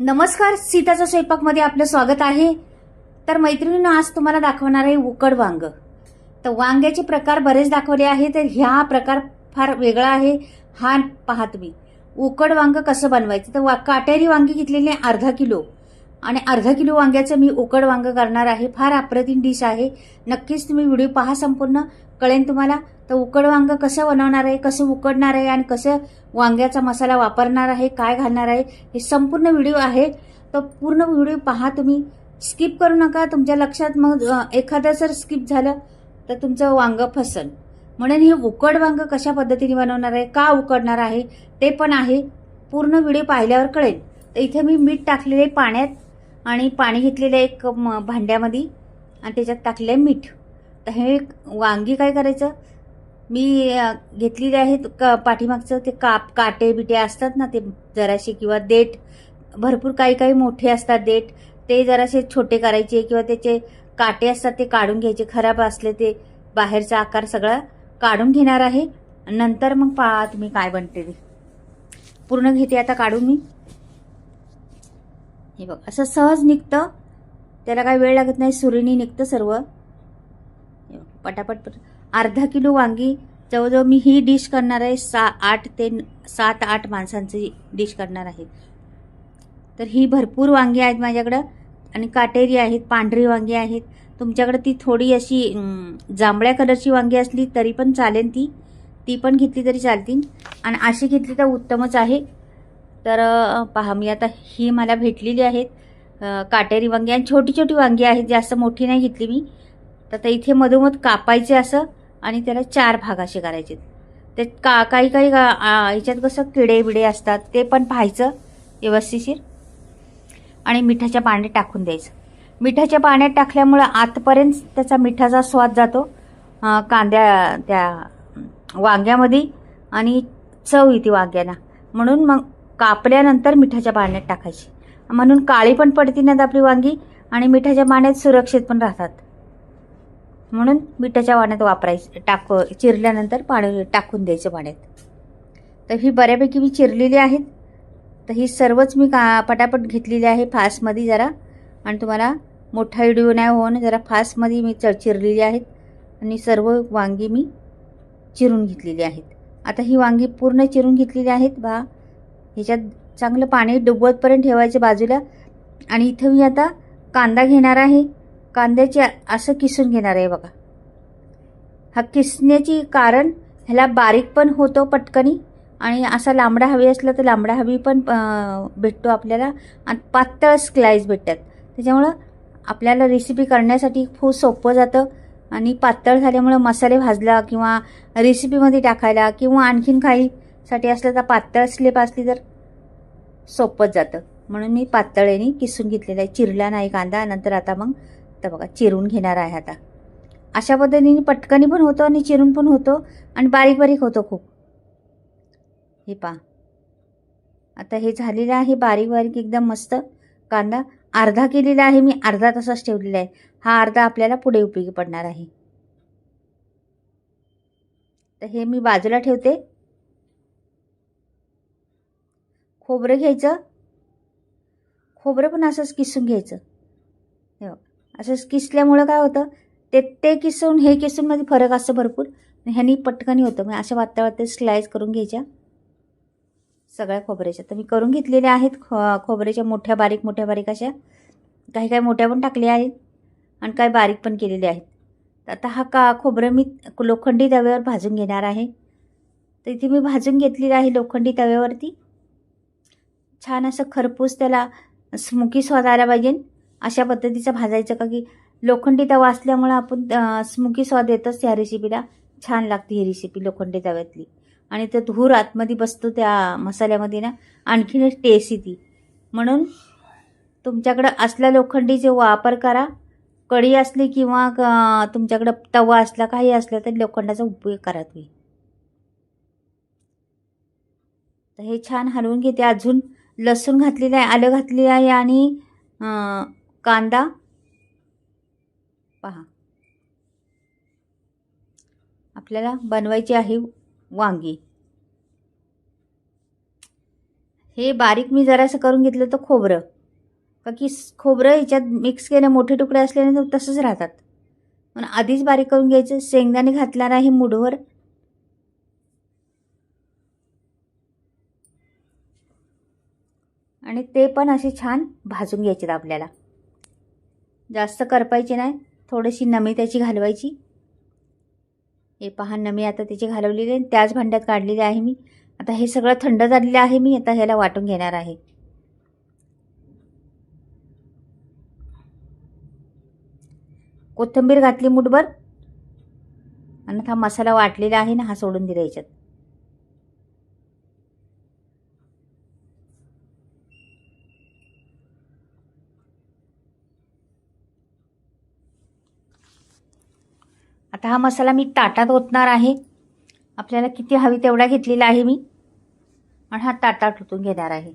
नमस्कार, सीताचा स्वयंपाकमध्ये आपलं स्वागत आहे. तर मैत्रिणींनो, आज तुम्हाला दाखवणार आहे उकड वांग. तर वांग्याचे प्रकार बरेच दाखवले आहे, तर ह्या प्रकार फार वेगळा आहे. हा पहा तुम्ही उकड वांग कसं बनवायचं. तर काटेरी वांगी घेतलेली अर्धा किलो आणि अर्धा किलो वांग्याचं मी उकड वांग करणार आहे. फार अप्रतिम डिश आहे. नक्कीच तुम्ही व्हिडिओ पहा, संपूर्ण कळेल तुम्हाला. तर उकड वांग कसं बनवणार आहे, कसं उकडणार आहे आणि कसं वांग्याचा मसाला वापरणार आहे, काय घालणार आहे, हे संपूर्ण व्हिडिओ आहे. तर पूर्ण व्हिडिओ पहा तुम्ही, स्किप करू नका. तुमच्या लक्षात मग एखादं जर स्किप झालं तर तुमचं वांग फसन. म्हणून हे उकड वांग कशा पद्धतीने बनवणार आहे, का उकडणार आहे ते पण आहे. पूर्ण व्हिडिओ पाहिल्यावर कळेल. तर इथे मी मीठ टाकलेले पाण्यात आणि पाणी घेतलेलं एक भांड्यामध्ये आणि त्याच्यात टाकले मीठ. तर हे वांगी काय करायचं, मी घेतलेले आहेत पाठीमागचं ते काटे बिटे असतात ना, ते जराशे, किंवा देठ भरपूर काही काही मोठे असतात देठ, ते जरासे छोटे करायचे, किंवा त्याचे काटे असतात ते काढून घ्यायचे. खराब असले ते बाहेरचा आकार सगळा काढून घेणार आहे. नंतर मग पहा तुम्ही काय बनते ते. पूर्ण घेते आता काढून मी. हे बघ, असं सहज निघतं, त्याला काही वेळ लागत नाही, सुरीने निघतं सर्व. पटापट. अर्धा किलो वांगी, जवळजवळ मी ही डिश करणार आहे 7-8 माणसांची डिश करणार आहे. तर ही भरपूर वांगी आहेत माझ्याकडं आणि काटेरी आहेत, पांढरी वांगी आहेत. तुमच्याकडे ती थोडी अशी जांभळ्या कलरची वांगी असली तरी पण चालेल, ती पण घेतली तरी चालतील आणि अशी घेतली तर उत्तमच आहे. तर पहा, मी आता ही मला भेटलेली आहेत काटेरी वांगी, आणि छोटी छोटी वांगी आहेत, जास्त मोठी नाही घेतली मी. तर इथे मधोमध कापायचे असं आणि त्याला 4 भाग असे करायचे. ते काही काही ह्याच्यात कसं किडे बिडे असतात ते पण पाहायचं व्यवस्थिशीर आणि मिठाच्या पाण्यात टाकून द्यायचं. मिठाच्या पाण्यात टाकल्यामुळं आतपर्यंत त्याचा मिठाचा स्वाद जातो त्या वांग्यामध्ये आणि चव येते वांग्याला. म्हणून मग कापल्यानंतर मिठाच्या पाण्यात टाकायची, म्हणून काळी पण पडती नाहीत आपली वांगी आणि मिठाच्या पाण्यात सुरक्षित पण राहतात. म्हणून मिठाच्या पाण्यात वापरायचं, चिरल्यानंतर पाणी टाकून द्यायचं पाण्यात. तर ही बऱ्यापैकी मी चिरलेली आहेत. तर ही सर्वच मी पटापट घेतलेली आहे फास्टमध्ये जरा, आणि तुम्हाला मोठा व्हिडिओ नाही होऊन जरा फास्टमध्ये मी चिरलेली आहेत आणि सर्व वांगी मी चिरून घेतलेली आहेत. आता ही वांगी पूर्ण चिरून घेतलेली आहेत बा. ह्याच्यात चांगलं पाणी डुबवतपर्यंत ठेवायचं बाजूला. आणि इथं मी आता कांदा घेणार आहे. कांद्याचे असं किसून घेणार आहे बघा. हा किसण्याची कारण, ह्याला बारीक पण होतो पटकनी, आणि असा लांबडा हवी असला तर लांबडा हवी पण भेटतो आपल्याला, आणि पातळ स्लाइस भेटतात. त्याच्यामुळं आपल्याला रेसिपी करण्यासाठी खूप सोपं जातं. आणि पातळ झाल्यामुळं मसाले भाजला किंवा रेसिपीमध्ये टाकायला किंवा आणखीन काहीसाठी असलं तर पातळ स्लेप असली तर सोपंच जातं. म्हणून मी पातळेने किसून घेतलेला आहे, चिरला नाही कांदा. नंतर आता मग तर बघा चिरून घेणार आहे. आता अशा पद्धतीने पटकनी पण होतो आणि चिरून पण होतो आणि बारीक बारीक होतो खूप. हे पहा, आता हे झालेलं आहे बारीक बारीक एकदम मस्त. कांदा अर्धा केलेला आहे मी, अर्धा तसाच ठेवलेला आहे. हा अर्धा आपल्याला पुढे उपयोगी पडणार आहे. तर हे मी बाजूला ठेवते. खोबरं घ्यायचं, खोबरं पण असंच किसून घ्यायचं. असंच किसल्यामुळं काय होतं, ते किसून हे किसून मध्ये फरक असतो भरपूर. ह्यानी पटकनी होतं. मग अशा वातावरणात स्लाइस करून घ्यायच्या सगळ्या खोबऱ्याच्या. तर मी करून घेतलेल्या आहेत खोबऱ्याच्या मोठ्या बारीक अशा. काही काही मोठ्या पण टाकल्या आहेत आणि काही बारीक पण केलेल्या आहेत. तर आता हा खोबरं मी लोखंडी तव्यावर भाजून घेणार आहे. तर इथे मी भाजून घेतलेलं आहे लोखंडी तव्यावरती. छान असं खरपूस, त्याला स्मोकी स्वाद आला पाहिजे अशा पद्धतीचं भाजायचं. का की लोखंडी तवा असल्यामुळं आपण स्मोकी स्वाद येतच त्या रेसिपीला. छान लागते ही रेसिपी लोखंडी तव्यातली, आणि ते धूर आतमध्ये बसतो त्या मसाल्यामध्ये ना, आणखीनच टेस्ट येते. म्हणून तुमच्याकडं असला लोखंडीचे वापर करा. कढी असली किंवा तुमच्याकडं तवा असला, काही असला तरी लोखंडाचा उपयोग करा तुम्ही. तर हे छान हलवून घेते. अजून लसूण घातलेलं आहे, आलं घातलेलं आहे आणि कांदा पहा. आपल्याला बनवायची आहे वांगी. हे बारीक मी जरासं करून घेतलं तर खोबरं, का की खोबरं ह्याच्यात मिक्स केलं, मोठे तुकडे असल्याने तर तसंच राहतात, पण आधीच बारीक करून घ्यायचं. शेंगदाणे घातणार आहे मूठभर, आणि ते पण असे छान भाजून घ्यायचे आपल्याला. जास्त करपायचे नाही, थोडीशी नमी त्याची घालवायची. हे पहा, नमी आता त्याची घालवलेली आहे, त्याच भांड्यात काढलेली आहे मी. आता हे सगळं थंड झालेलं आहे, मी आता ह्याला वाटून घेणार आहे. कोथिंबीर घातली मूठभर, आणि हा मसाला वाटलेला आहे ना, हा सोडून दिला याच्यात. आता हा मसाला मी ताटात ओतणार आहे. आपल्याला किती हवी तेवढा घेतलेला आहे मी, आणि हा ताटात ओतून घेणार आहे.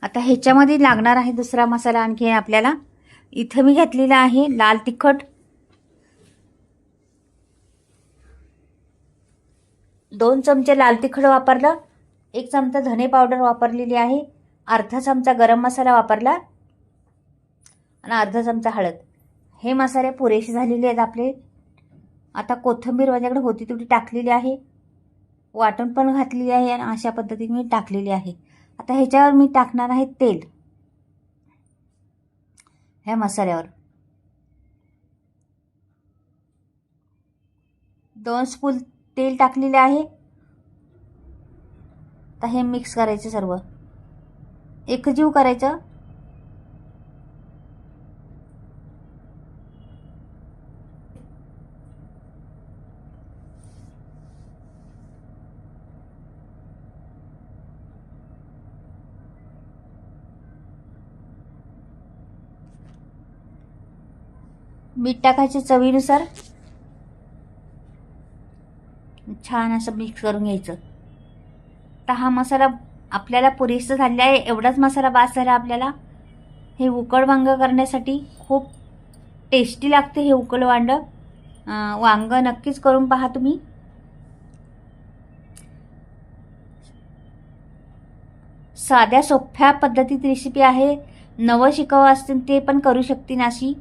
आता ह्याच्यामध्ये लागणार आहे दुसरा मसाला आणखी आपल्याला. इथं मी घेतलेला आहे लाल तिखट, 2 चमचे लाल तिखट वापरलं, 1 चमचा धने पावडर वापरलेली आहे, अर्धा चमचा गरम मसाला वापरला, आणि अर्धा चमचा हळद. हे मसाले पुरेसे झालेले आहेत आपले. आता कोथिंबीर माझ्याकडे होती तेवढी टाकलेली आहे, वाटून पण घातलेली आहे, आणि अशा पद्धतीने मी टाकलेली आहे. आता ह्याच्यावर मी टाकणार आहे तेल. ह्या मसाल्यावर 2 स्पून तेल टाकलेले आहे. आता हे मिक्स करायचं, सर्व एकजीव करायचं. मीठ टाकायचे चवीनुसार. छान असं मिक्स करून घ्यायचं. तर हा मसाला आपल्याला पुरेसा झालेला आहे. एवढाच मसाला बास झाला आपल्याला. हे उकड वांग करण्यासाठी खूप टेस्टी लागते हे उकड वांग नक्कीच करून पहा तुम्ही. साध्या सोप्या पद्धतीत रेसिपी आहे. नवं शिकावं असतील ते पण करू शकतील अशी.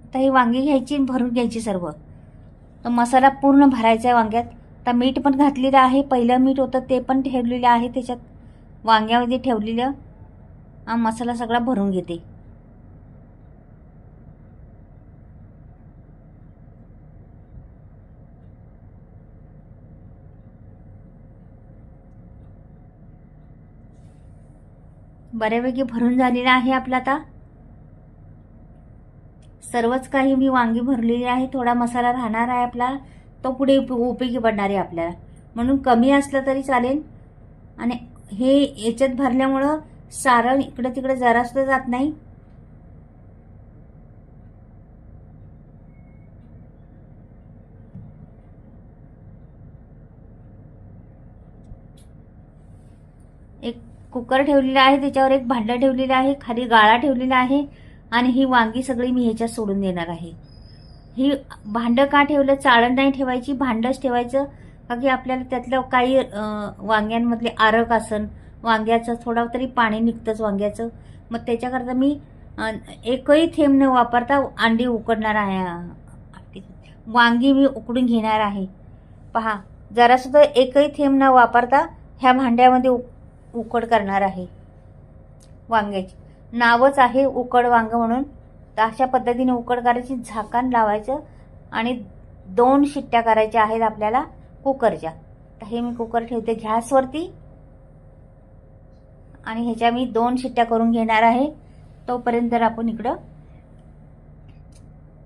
तर ही वांगी घ्यायची, भरून घ्यायची सर्व. तर मसाला पूर्ण भरायचा आहे वांग्यात. तर मीठ पण घातलेलं आहे, पहिलं मीठ होतं ते पण ठेवलेलं आहे त्याच्यात, वांग्यामध्ये ठेवलेलं. हा मसाला सगळा भरून घेते. बऱ्यापैकी भरून झालेला आहे आपला. आता सर्वच काही मी वांगी भरलेली आहे. थोडा मसाला राहणार आहे आपला, तो पुढे उपयोगी पडणार आहे आपल्याला, म्हणून कमी असलं तरी चालेल. आणि हे याच्यात भरल्यामुळं सारण इकडं तिकडे जरासुद्धा जात नाही. एक कुकर ठेवलेला आहे, त्याच्यावर एक भांडं ठेवलेलं आहे, खाली गाळा ठेवलेला आहे, आणि ही वांगी सगळी मी ह्याच्यात सोडून देणार आहे. ही भांडं का ठेवलं, चाळण नाही ठेवायची, भांडंच ठेवायचं. का की आपल्याला त्यातलं काही वांग्यांमधले आरक असन, वांग्याचं थोडं तरी पाणी निघतंच वांग्याचं. मग त्याच्याकरता मी एकही थेंब न वापरता अंडी उकडणार आहे. वांगी मी उकडून घेणार आहे. पहा, जरासुद्धा एकही थेंब न वापरता ह्या भांड्यामध्ये उकड करणार आहे वांग्याची. नावच आहे उकड वांग म्हणून. तर अशा पद्धतीने उकड करायची, झाकण लावायचं, आणि 2 शिट्ट्या करायच्या आहेत आपल्याला कुकरच्या. तर हे मी कुकर ठेवते गॅसवरती, आणि ह्याच्या मी 2 शिट्ट्या करून घेणार आहे. तोपर्यंत आपण इकडं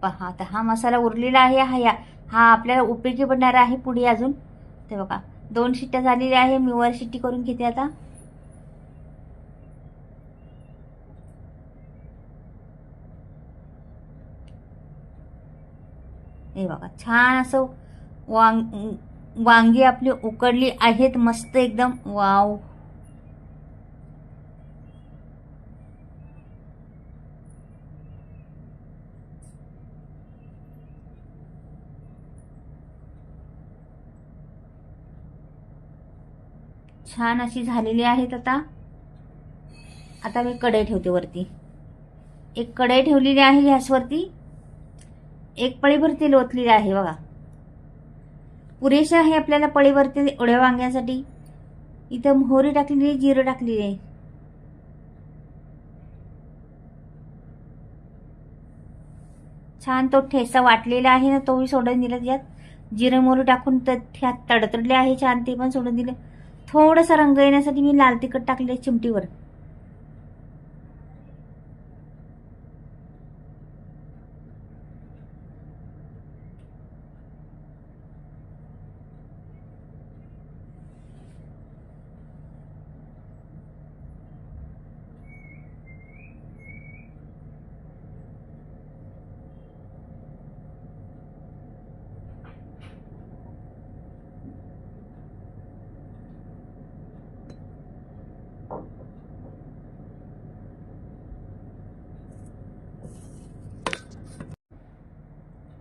पहा, आता हा मसाला उरलेला आहे, हा आपल्याला उपयोगी पडणार आहे पुढे अजून. ते बघा, 2 शिट्ट्या झालेल्या आहे. मी वर शिट्टी करून घेते आता. हे बघा, छान असं वांगी आपली उकडली आहेत, मस्त एकदम. वाव, छान अशी झालेली आहेत. आता मी कढई ठेवते वरती. एक कढई ठेवलेली आहे गॅसवरती. एक पळीभर तेल ओतलेले आहे बघा. पुरेसे आहे आपल्याला पळीवरती एवढ्या वांग्यासाठी. इथं मोहरी टाकलेली आहे, जिरं टाकलेली आहे. छान तो ठेचा वाटलेला आहे ना, तोही सोडून दिला. त्यात जिरं मोहरी टाकून त्यात तडतडले आहे छान, ते पण सोडून दिले. थोडंसं रंग येण्यासाठी मी लाल तिखट टाकले चिमटीवर.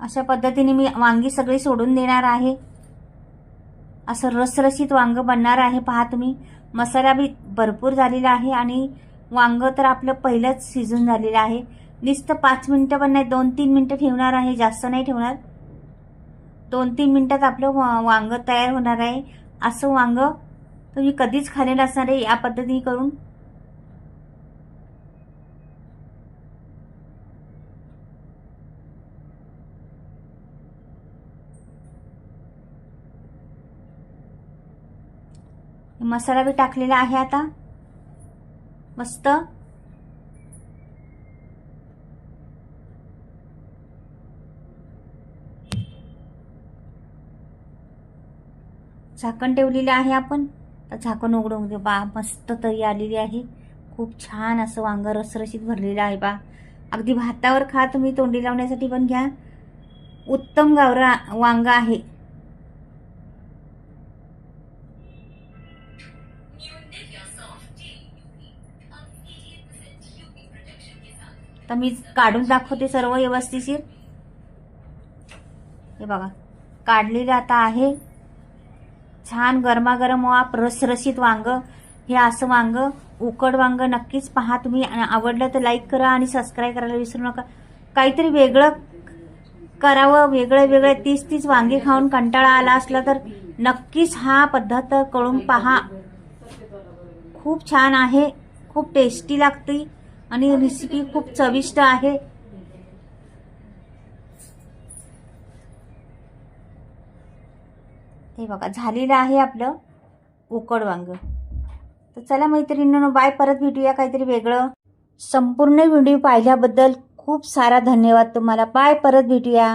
अशा पद्धतीने मी वांगी सगळी सोडून देणार आहे. असं रसरशीत वांग बनणार आहे. पहा तुम्ही, मसाला बी भरपूर झालेला आहे आणि वांग तर आपलं पहिलंच शिजून झालेलं आहे. नुसतं 5 मिनिटं पण नाही, 2-3 मिनिटं ठेवणार आहे, जास्त नाही ठेवणार. 2-3 मिनिटात आपलं वांग तयार होणार आहे. असं वांग तुम्ही कधीच खाल्लेलं असणार आहे या पद्धतीने करून. मसाला बी टाकलेला आहे आता मस्त. झाकण ठेवलेले आहे आपण. तर झाकण उघडून दे बा. मस्त तरी आलेली आहे. खूप छान असं वांग रसरशीत भरलेलं आहे बा. अगदी भातावर खा तुम्ही, तोंडी लावण्यासाठी पण घ्या. उत्तम गावरा वांग आहे. तर मी काढून दाखवते सर्व व्यवस्थितशीर. हे बघा, काढलेलं आता आहे. छान गरमागरम वाप रसरशीत वांग. हे असं वांग, उकड वांग नक्कीच पहा तुम्ही. आवडलं तर लाईक करा आणि सबस्क्राईब करायला विसरू नका. काहीतरी वेगळं करावं, वेगळे 30 वांगी खाऊन कंटाळा आला असला तर नक्कीच हा पद्धत करून पहा. खूप छान आहे, खूप टेस्टी लागते आणि रेसिपी खूप चविष्ट आहे. हे बघा, झालेलं आहे आपलं उकड वांग. तर चला मैत्रिणींनो, बाय. परत भेटूया काहीतरी वेगळं. संपूर्ण व्हिडिओ पाहिल्याबद्दल खूप सारा धन्यवाद तुम्हाला. बाय, परत भेटूया.